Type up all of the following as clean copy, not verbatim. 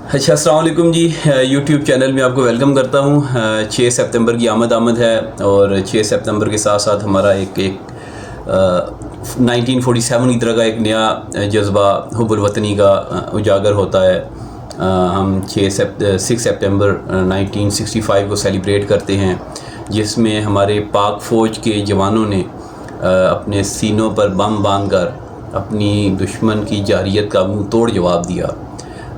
اچھا، السلام علیکم جی. یوٹیوب چینل میں آپ کو ویلکم کرتا ہوں. 6 سپتمبر کی آمد ہے اور 6 سپتمبر کے ساتھ ساتھ ہمارا ایک 1947 کی طرح کا ایک نیا جذبہ حب الوطنی کا اجاگر ہوتا ہے. ہم 6 سپتمبر 1965 کو سیلیبریٹ کرتے ہیں، جس میں ہمارے پاک فوج کے جوانوں نے اپنے سینوں پر بم باندھ کر اپنی دشمن کی جارحیت کا منہ توڑ جواب دیا،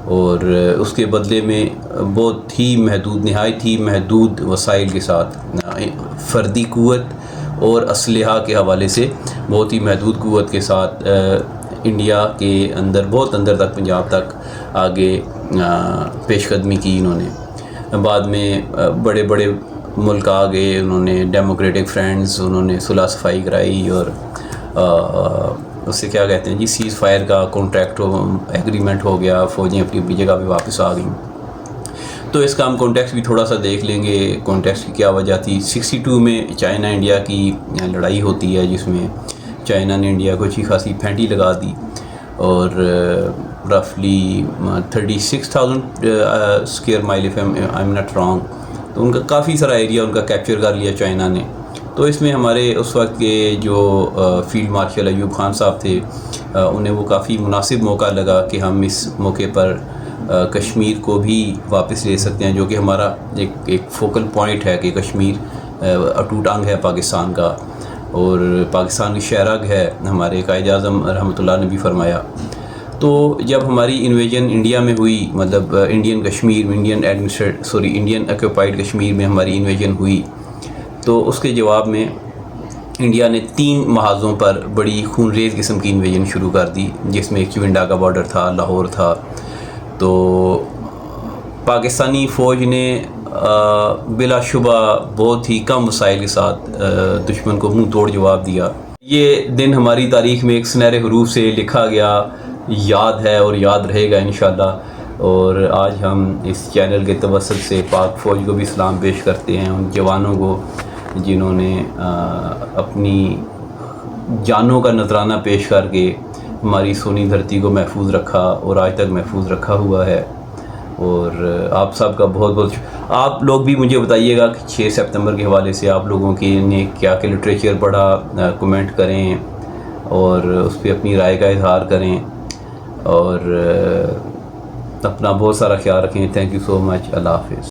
اور اس کے بدلے میں بہت ہی نہایت ہی محدود وسائل کے ساتھ، فردی قوت اور اسلحہ کے حوالے سے بہت ہی محدود قوت کے ساتھ انڈیا کے اندر، بہت اندر تک، پنجاب تک آگے پیش قدمی کی. انہوں نے بعد میں بڑے بڑے ملک آ گئے، انہوں نے ڈیموکریٹک فرینڈز، انہوں نے صلح صفائی کرائی، اور اس سے کیا کہتے ہیں جی، سیز فائر کا کانٹریکٹ ایگریمنٹ ہو گیا، فوجیں اپنی اپنی جگہ پہ واپس آ گئیں. تو اس کا ہم کانٹیکسٹ بھی تھوڑا سا دیکھ لیں گے. کانٹیکسٹ کی کیا وجہ تھی؟ 62 میں چائنا انڈیا کی لڑائی ہوتی ہے، جس میں چائنا نے انڈیا کو اچھی خاصی پھینٹی لگا دی، اور رفلی 36,000 اسکوائر مائل if I am not wrong, تو ان کا کافی سارا ایریا ان کا کیپچر کر لیا چائنا نے. تو اس میں ہمارے اس وقت کے جو فیلڈ مارشل ایوب خان صاحب تھے، انہیں وہ کافی مناسب موقع لگا کہ ہم اس موقع پر کشمیر کو بھی واپس لے سکتے ہیں، جو کہ ہمارا ایک فوکل پوائنٹ ہے کہ کشمیر اٹوٹ انگ ہے پاکستان کا، اور پاکستان کی شہرگ ہے. ہمارے قائد اعظم رحمۃ اللہ نے بھی فرمایا. تو جب ہماری انویژن انڈیا میں ہوئی، مطلب انڈین آکوپائڈ کشمیر میں ہماری انویژن ہوئی، تو اس کے جواب میں انڈیا نے 3 محاذوں پر بڑی خونریز قسم کی انویژن شروع کر دی، جس میں چونڈا کا بارڈر تھا، لاہور تھا. تو پاکستانی فوج نے بلا شبہ بہت ہی کم وسائل کے ساتھ دشمن کو منہ توڑ جواب دیا. یہ دن ہماری تاریخ میں ایک سنہرے حروف سے لکھا گیا، یاد ہے اور یاد رہے گا انشاءاللہ. اور آج ہم اس چینل کے توسط سے پاک فوج کو بھی سلام پیش کرتے ہیں، ان جوانوں کو جنہوں نے اپنی جانوں کا نذرانہ پیش کر کے ہماری سونی دھرتی کو محفوظ رکھا، اور آج تک محفوظ رکھا ہوا ہے. اور آپ سب کا بہت بہت آپ لوگ بھی مجھے بتائیے گا کہ 6 سپتمبر کے حوالے سے آپ لوگوں کی نے کیا لٹریچر پڑھا، کمنٹ کریں اور اس پہ اپنی رائے کا اظہار کریں، اور اپنا بہت سارا خیال رکھیں. تھینک یو سو مچ. اللہ حافظ.